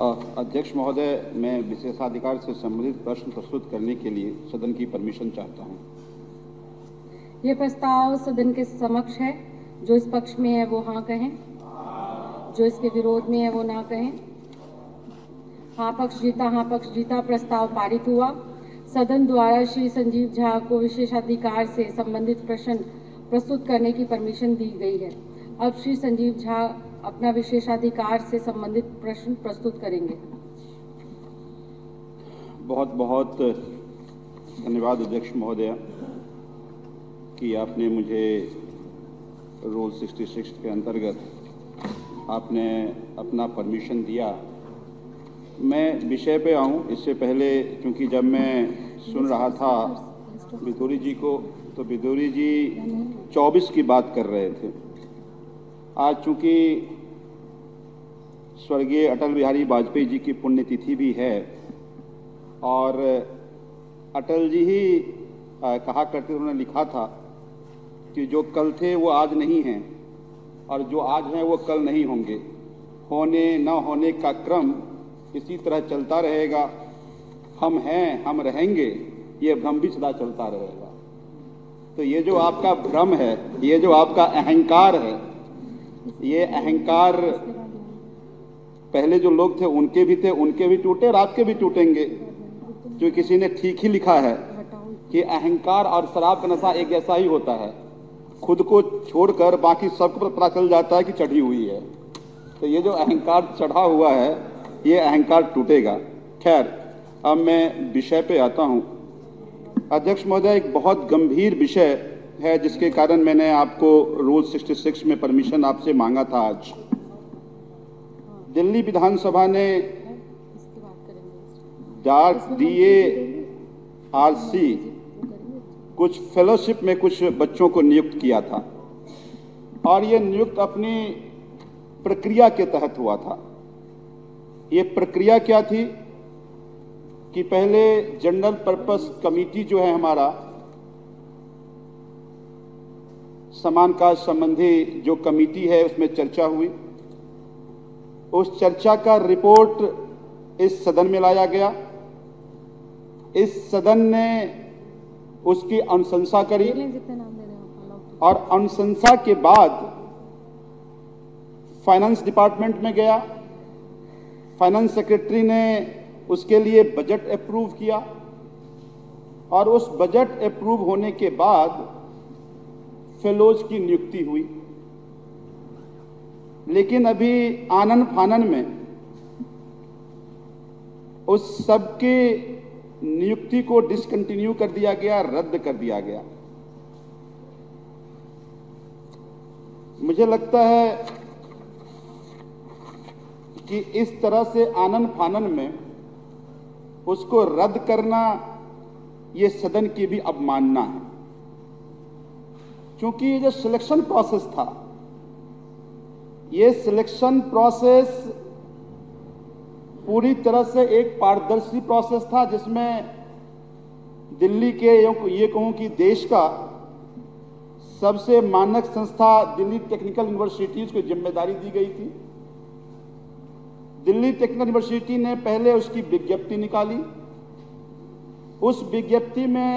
अध्यक्ष महोदय, मैं विशेषाधिकार से संबंधित प्रश्न प्रस्तुत करने के लिए सदन की परमिशन चाहता हूं। ये प्रस्ताव सदन के समक्ष है। जो इस पक्ष में है वो हाँ कहें, जो इसके विरोध में है वो ना कहें। हाँ पक्ष जीता। प्रस्ताव पारित हुआ। सदन द्वारा श्री संजीव झा को विशेषाधिकार से संबंधित प्रश्न प्रस्तुत करने की परमिशन दी गई है। अब श्री संजीव झा अपना विशेषाधिकार से संबंधित प्रश्न प्रस्तुत करेंगे। बहुत बहुत धन्यवाद अध्यक्ष महोदय कि आपने मुझे रूल 66 के अंतर्गत आपने अपना परमिशन दिया। मैं विषय पे आऊँ इससे पहले, क्योंकि जब मैं सुन रहा था बिदुरी जी को, तो बिदुरी जी 24 की बात कर रहे थे। आज चूँकि स्वर्गीय अटल बिहारी वाजपेयी जी की पुण्यतिथि भी है और अटल जी ही कहा करते, उन्होंने लिखा था कि जो कल थे वो आज नहीं हैं और जो आज हैं वो कल नहीं होंगे। होने न होने का क्रम इसी तरह चलता रहेगा। हम हैं, हम रहेंगे, ये भ्रम भी सदा चलता रहेगा। तो ये जो आपका भ्रम है, ये जो आपका अहंकार है, ये अहंकार पहले जो लोग थे उनके भी थे, उनके भी टूटे और आपके भी टूटेंगे। जो किसी ने ठीक ही लिखा है कि अहंकार और शराब का नशा एक जैसा ही होता है, खुद को छोड़कर बाकी सबको पता चल जाता है कि चढ़ी हुई है। तो ये जो अहंकार चढ़ा हुआ है, ये अहंकार टूटेगा। खैर, अब मैं विषय पे आता हूँ। अध्यक्ष महोदय, एक बहुत गंभीर विषय है जिसके कारण मैंने आपको रूल 66 में परमिशन आपसे मांगा था। आज दिल्ली विधानसभा ने DARC कुछ फेलोशिप में कुछ बच्चों को नियुक्त किया था और ये नियुक्त अपनी प्रक्रिया के तहत हुआ था। ये प्रक्रिया क्या थी कि पहले जनरल पर्पस कमेटी जो है हमारा, समान काज संबंधी जो कमेटी है, उसमें चर्चा हुई। उस चर्चा का रिपोर्ट इस सदन में लाया गया। इस सदन ने उसकी अनुशंसा करी और अनुशंसा के बाद फाइनेंस डिपार्टमेंट में गया। फाइनेंस सेक्रेटरी ने उसके लिए बजट अप्रूव किया और उस बजट अप्रूव होने के बाद फेलोज की नियुक्ति हुई। लेकिन अभी आनन फानन में उस सब की नियुक्ति को डिसकंटिन्यू कर दिया गया, रद्द कर दिया गया। मुझे लगता है कि इस तरह से आनन फानन में उसको रद्द करना ये सदन की भी अवमानना है, क्योंकि ये जो सिलेक्शन प्रोसेस था, ये सिलेक्शन प्रोसेस पूरी तरह से एक पारदर्शी प्रोसेस था, जिसमें दिल्ली के, ये कहूं कि देश का सबसे मानक संस्था दिल्ली टेक्निकल यूनिवर्सिटी को जिम्मेदारी दी गई थी। दिल्ली टेक्निकल यूनिवर्सिटी ने पहले उसकी विज्ञप्ति निकाली। उस विज्ञप्ति में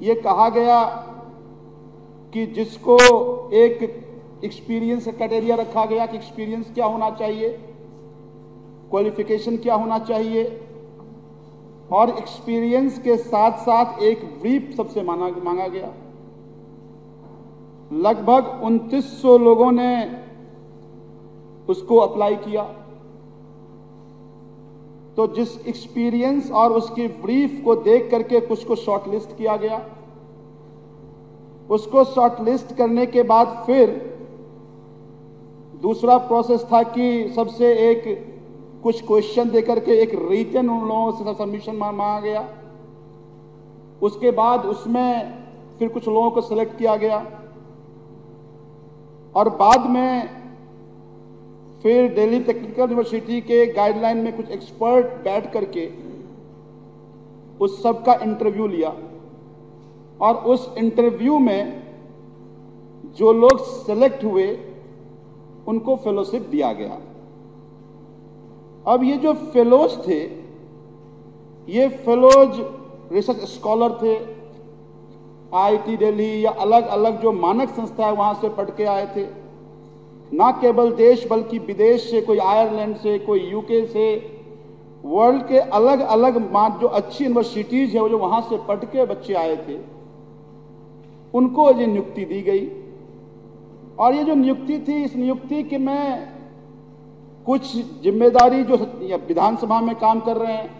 ये कहा गया कि जिसको एक एक्सपीरियंस क्राइटेरिया रखा गया कि एक्सपीरियंस क्या होना चाहिए, क्वालिफिकेशन क्या होना चाहिए, और एक्सपीरियंस के साथ साथ एक ब्रीफ सबसे मांगा गया। लगभग 2900 लोगों ने उसको अप्लाई किया। तो जिस एक्सपीरियंस और उसकी ब्रीफ को देख करके कुछ को शॉर्टलिस्ट किया गया। उसको शॉर्टलिस्ट करने के बाद फिर दूसरा प्रोसेस था कि सबसे एक कुछ क्वेश्चन देकर के एक रिटन उन लोगों से सबमिशन मांगा गया। उसके बाद उसमें फिर कुछ लोगों को सिलेक्ट किया गया और बाद में फिर दिल्ली टेक्निकल यूनिवर्सिटी के गाइडलाइन में कुछ एक्सपर्ट बैठ करके उस सब का इंटरव्यू लिया और उस इंटरव्यू में जो लोग सेलेक्ट हुए उनको फेलोशिप दिया गया। अब ये जो फेलोज थे, ये फेलोज रिसर्च स्कॉलर थे, आईआईटी दिल्ली या अलग अलग जो मानक संस्था है वहां से पढ़ के आए थे, ना केवल देश बल्कि विदेश से, कोई आयरलैंड से, कोई यूके से, वर्ल्ड के अलग अलग जो अच्छी यूनिवर्सिटीज है वो जो वहां से पढ़ के बच्चे आए थे, उनको ये नियुक्ति दी गई। और ये जो नियुक्ति थी, इस नियुक्ति के में कुछ जिम्मेदारी जो विधानसभा में काम कर रहे हैं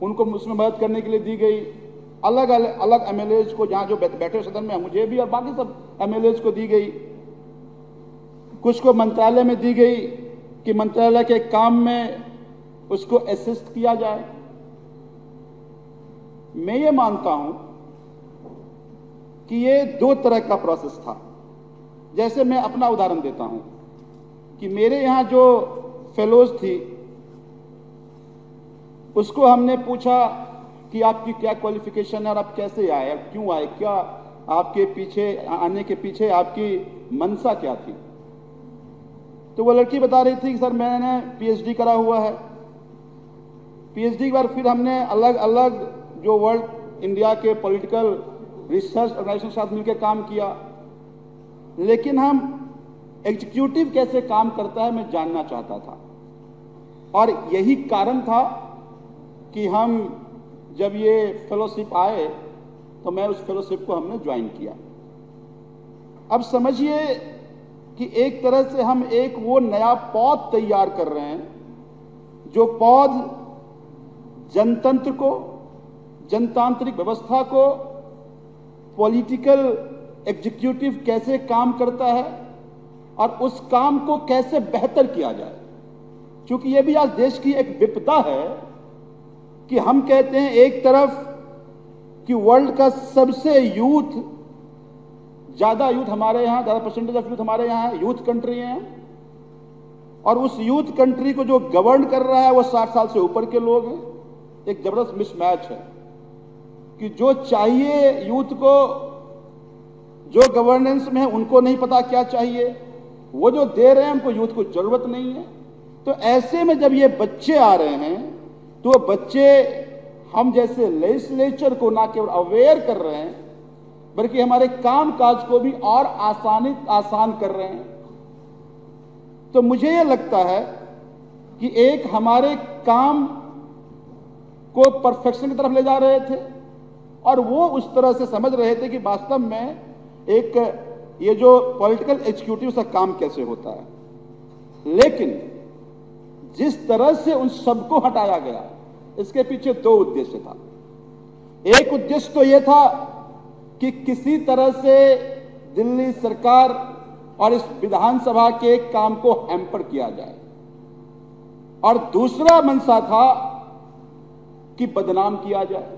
उनको उसमें मदद करने के लिए दी गई, अलग अलग एमएलएज को, जहां जो बैठे सदन में मुझे भी और बाकी सब एमएलएज को दी गई, कुछ को मंत्रालय में दी गई कि मंत्रालय के काम में उसको असिस्ट किया जाए। मैं ये मानता हूं कि ये दो तरह का प्रोसेस था। जैसे मैं अपना उदाहरण देता हूं कि मेरे यहां जो फेलोज थी उसको हमने पूछा कि आपकी क्या क्वालिफिकेशन है और आप कैसे आए, आप क्यों आए, क्या आपके पीछे आने के पीछे आपकी मंशा क्या थी। तो वो लड़की बता रही थी कि सर मैंने पीएचडी करा हुआ है। पीएचडी के बाद फिर हमने अलग अलग जो वर्ल्ड इंडिया के पॉलिटिकल रिसर्च ऑर्गेनाइजेशन के साथ मिलकर काम किया, लेकिन हम एग्जीक्यूटिव कैसे काम करता है मैं जानना चाहता था। और यही कारण था कि हम जब ये फेलोशिप आए तो मैं उस फेलोशिप को हमने ज्वाइन किया। अब समझिए कि एक तरह से हम एक वो नया पौध तैयार कर रहे हैं जो पौध जनतंत्र को, जनतांत्रिक व्यवस्था को, पॉलिटिकल एग्जीक्यूटिव कैसे काम करता है और उस काम को कैसे बेहतर किया जाए। क्योंकि ये भी आज देश की एक विपदा है कि हम कहते हैं एक तरफ कि वर्ल्ड का सबसे ज्यादा यूथ हमारे यहां, ज्यादा परसेंटेज ऑफ यूथ हमारे यहां है, यूथ कंट्री है, और उस यूथ कंट्री को जो गवर्न कर रहा है वो 60 साल से ऊपर के लोग हैं। एक जबरदस्त मिसमैच है कि जो चाहिए यूथ को, जो गवर्नेंस में है उनको नहीं पता क्या चाहिए, वो जो दे रहे हैं उनको यूथ को जरूरत नहीं है। तो ऐसे में जब ये बच्चे आ रहे हैं तो बच्चे हम जैसे लेजिस्लेचर को ना केवल अवेयर कर रहे हैं बल्कि हमारे काम काज को भी और आसान कर रहे हैं। तो मुझे यह लगता है कि एक हमारे काम को परफेक्शन की तरफ ले जा रहे थे और वो उस तरह से समझ रहे थे कि वास्तव में एक ये जो पॉलिटिकल एग्जीक्यूटिव का काम कैसे होता है। लेकिन जिस तरह से उन सबको हटाया गया, इसके पीछे दो उद्देश्य था। एक उद्देश्य तो यह था कि किसी तरह से दिल्ली सरकार और इस विधानसभा के काम को हैम्पर किया जाए, और दूसरा मंशा था कि बदनाम किया जाए।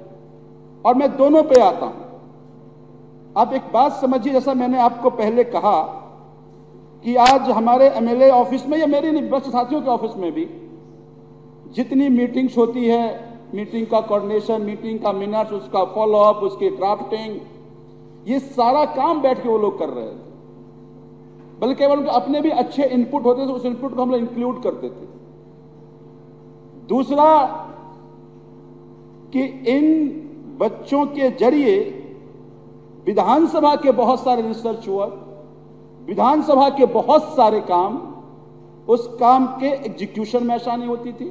और मैं दोनों पे आता हूं। आप एक बात समझिए, जैसा मैंने आपको पहले कहा कि आज हमारे एमएलए ऑफिस में या मेरे नहीं बस साथियों के ऑफिस में भी जितनी मीटिंग्स होती है, मीटिंग का कोऑर्डिनेशन, मीटिंग का मिनट्स, उसका फॉलोअप, उसकी ड्राफ्टिंग, ये सारा काम बैठ के वो लोग कर रहे थे। बल्कि केवल उनके अपने भी अच्छे इनपुट होते थे, उस इनपुट को हम लोग इंक्लूड करते थे। दूसरा कि इन बच्चों के जरिए विधानसभा के बहुत सारे रिसर्च हुआ, विधानसभा के बहुत सारे काम, उस काम के एग्जीक्यूशन में आसानी होती थी।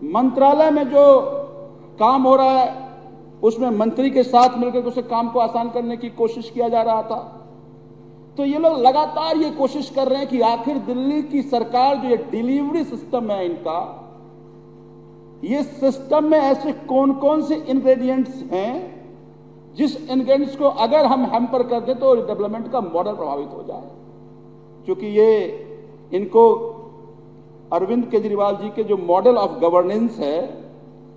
मंत्रालय में जो काम हो रहा है उसमें मंत्री के साथ मिलकर उस काम को आसान करने की कोशिश किया जा रहा था। तो ये लोग लगातार ये कोशिश कर रहे हैं कि आखिर दिल्ली की सरकार जो ये डिलीवरी सिस्टम है इनका, ये सिस्टम में ऐसे कौन कौन से इंग्रेडिएंट्स हैं जिस इंग्रेडिएंट्स को अगर हम हैम्पर कर दें तो डेवलपमेंट का मॉडल प्रभावित हो जाए। क्योंकि ये इनको अरविंद केजरीवाल जी के जो मॉडल ऑफ गवर्नेंस है,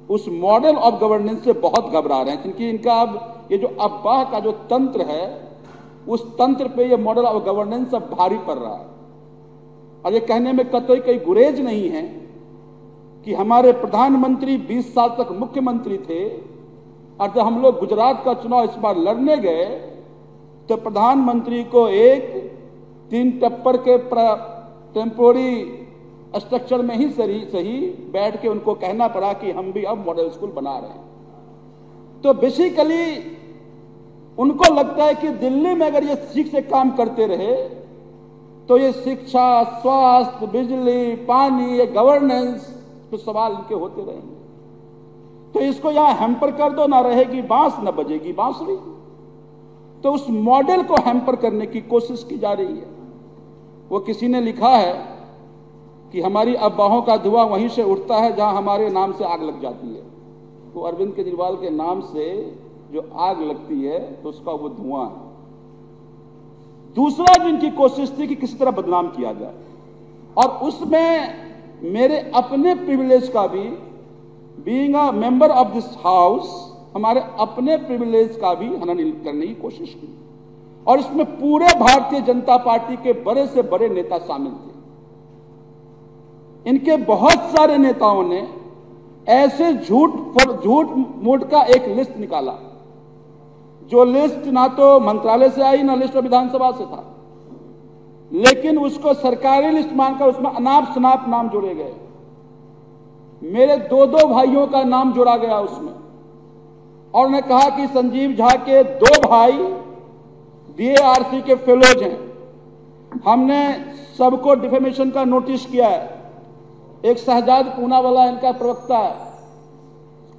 उस मॉडल ऑफ गवर्नेंस से बहुत घबरा रहे हैं, क्योंकि इनका अब ये जो अब्बाह का जो तंत्र है, उस तंत्र पे ये मॉडल ऑफ गवर्नेंस अब भारी पड़ रहा है। और ये कहने में कतई कोई गुरेज नहीं है कि हमारे प्रधानमंत्री 20 साल तक मुख्यमंत्री थे, और जब हम लोग गुजरात का चुनाव इस बार लड़ने गए तो प्रधानमंत्री को एक 3 टप्पर के टेम्पोरी स्ट्रक्चर में ही सही बैठ के उनको कहना पड़ा कि हम भी अब मॉडल स्कूल बना रहे हैं। तो बेसिकली उनको लगता है कि दिल्ली में अगर ये ठीक से काम करते रहे तो ये शिक्षा, स्वास्थ्य, बिजली, पानी, ये गवर्नेंस तो सवाल इनके होते रहेंगे। तो इसको यहां हैम्पर कर दो, ना रहेगी बांस न बजेगी बांसुरी। तो उस मॉडल को हैम्पर करने की कोशिश की जा रही है। वो किसी ने लिखा है कि हमारी अफवाहों का धुआं वहीं से उठता है जहां हमारे नाम से आग लग जाती है। तो अरविंद केजरीवाल के नाम से जो आग लगती है तो उसका वो धुआं है। दूसरा जो इनकी कोशिश थी कि किसी तरह बदनाम किया जाए, और उसमें मेरे अपने प्रिविलेज का भी, being a member of this house, हमारे अपने प्रिविलेज का भी हनन करने की कोशिश की। और इसमें पूरे भारतीय जनता पार्टी के बड़े से बड़े नेता शामिल थे। इनके बहुत सारे नेताओं ने ऐसे झूठ मूठ का एक लिस्ट निकाला, जो लिस्ट ना तो मंत्रालय से आई ना लिस्ट विधानसभा से था, लेकिन उसको सरकारी लिस्ट मानकर उसमें अनाप शनाप नाम जोड़े गए। मेरे दो भाइयों का नाम जोड़ा गया उसमें, और उन्होंने कहा कि संजीव झा के 2 भाई DARC के फेलोज हैं। हमने सबको डिफेमेशन का नोटिस किया है। एक शहजाद पूनावाला इनका प्रवक्ता है,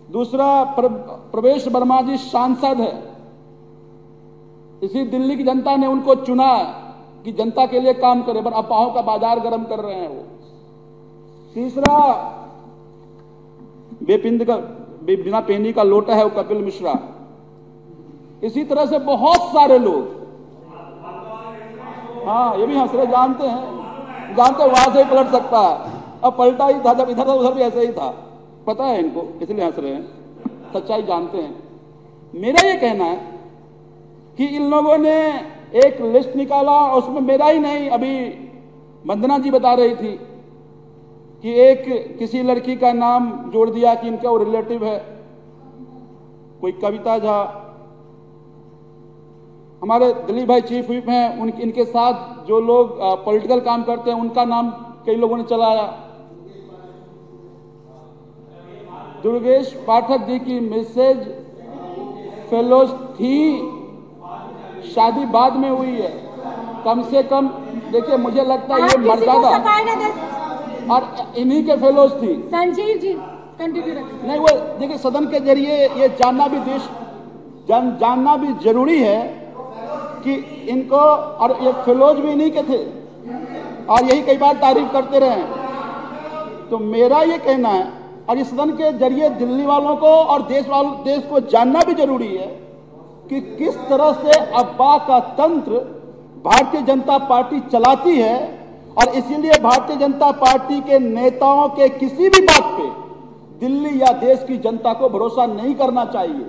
दूसरा प्रवेश वर्मा जी सांसद है। इसी दिल्ली की जनता ने उनको चुना कि जनता के लिए काम करे, पर अफवाहों का बाजार गर्म कर रहे हैं वो। तीसरा बेपिंद का बिना पेनी का लोटा है वो कपिल मिश्रा। इसी तरह से बहुत सारे लोग, हाँ ये भी हंस रहे, जानते वहां से ही पलट सकता है। अब पलटा ही था, जब इधर था उधर भी ऐसे ही था, पता है इनको, इसलिए हंस रहे हैं, सच्चाई जानते हैं। मेरा ये कहना है कि इन लोगों ने एक लिस्ट निकाला, और उसमें मेरा ही नहीं, अभी वंदना जी बता रही थी कि एक किसी लड़की का नाम जोड़ दिया कि इनका वो रिलेटिव है, कोई कविता झा। हमारे दिलीप भाई चीफ व्हिप हैं, इनके साथ जो लोग पॉलिटिकल काम करते हैं उनका नाम कई लोगों ने चलाया। दुर्गेश पाठक जी की मिसेज फेलोज थी, शादी बाद में हुई है। कम से कम देखिए, मुझे लगता है ये मर्यादा, और इन्हीं के फेलोज थी। संजीव जी कंटिन्यू रखें। नहीं, वो देखिए सदन के जरिए ये जानना भी जानना भी जरूरी है कि इनको, और ये फेलोज भी इन्हीं के थे और यही कई बार तारीफ करते रहे। तो मेरा ये कहना है, और इस सदन के जरिए दिल्ली वालों को और देश को जानना भी जरूरी है कि किस तरह से अफवाह का तंत्र भारतीय जनता पार्टी चलाती है, और इसीलिए भारतीय जनता पार्टी के नेताओं के किसी भी बात पे दिल्ली या देश की जनता को भरोसा नहीं करना चाहिए।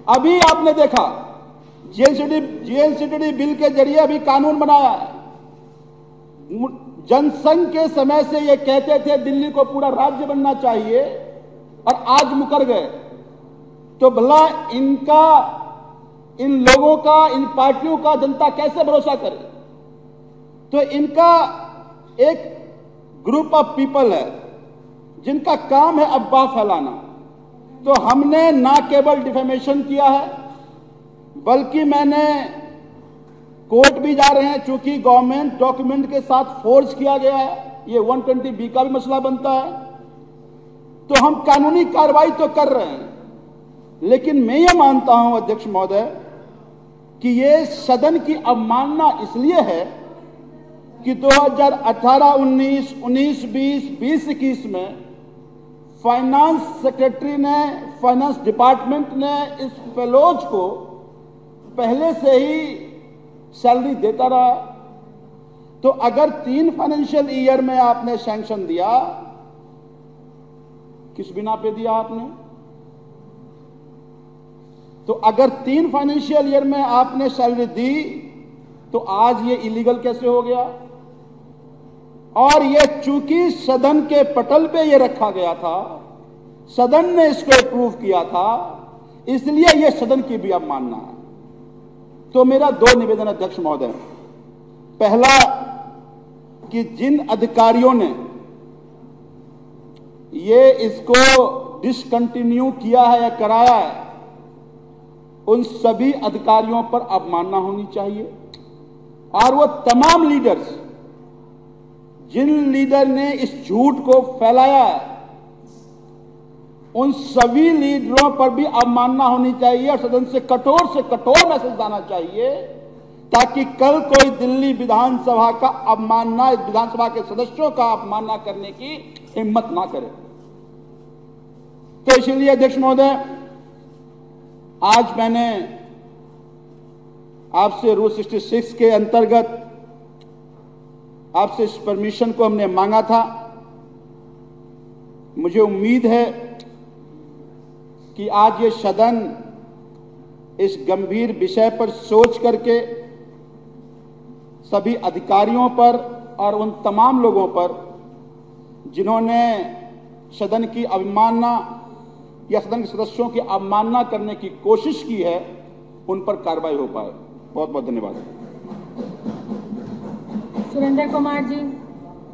अभी आपने देखा जीएनसीटी बिल के जरिए अभी कानून बनाया है। जनसंघ के समय से ये कहते थे दिल्ली को पूरा राज्य बनना चाहिए, और आज मुकर गए। तो भला इन लोगों का, इन पार्टियों का जनता कैसे भरोसा करे? तो इनका एक ग्रुप ऑफ पीपल है जिनका काम है अफवाह फैलाना। तो हमने ना केवल डिफेमेशन किया है, बल्कि मैंने कोर्ट भी जा रहे हैं, चूंकि गवर्नमेंट डॉक्यूमेंट के साथ फोर्स किया गया है, ये 120B का भी मसला बनता है। तो हम कानूनी कार्रवाई तो कर रहे हैं, लेकिन मैं ये मानता हूं अध्यक्ष महोदय कि ये सदन की अवमानना इसलिए है कि 2018-19, 19-20, 20-21 में फाइनेंस सेक्रेटरी ने, फाइनेंस डिपार्टमेंट ने इस फेलोज को पहले से ही सैलरी देता रहा। तो अगर 3 फाइनेंशियल ईयर में आपने सैंक्शन दिया, किस बिना पे दिया आपने? तो अगर 3 फाइनेंशियल ईयर में आपने सैलरी दी, तो आज ये इलीगल कैसे हो गया? और ये चूंकि सदन के पटल पे ये रखा गया था, सदन ने इसको अप्रूव किया था, इसलिए ये सदन की भी अवमानना है। तो मेरा 2 निवेदन अध्यक्ष महोदय। पहला कि जिन अधिकारियों ने ये इसको डिसकंटिन्यू किया है या कराया है, उन सभी अधिकारियों पर अवमानना होनी चाहिए। और वो तमाम लीडर्स, जिन लीडर ने इस झूठ को फैलाया है, उन सभी लीडरों पर भी अवमानना होनी चाहिए और सदन से कठोर मैसेज आना चाहिए, ताकि कल कोई दिल्ली विधानसभा का अवमानना, विधानसभा के सदस्यों का अपमानना करने की हिम्मत ना करे। तो इसलिए अध्यक्ष महोदय, आज मैंने आपसे रूल 66 के अंतर्गत आपसे इस परमिशन को हमने मांगा था। मुझे उम्मीद है कि आज ये सदन इस गंभीर विषय पर सोच करके सभी अधिकारियों पर और उन तमाम लोगों पर जिन्होंने सदन की अवमानना या सदन के सदस्यों की अवमानना करने की कोशिश की है, उन पर कार्रवाई हो पाए। बहुत बहुत धन्यवाद। सुरेंद्र कुमार जी।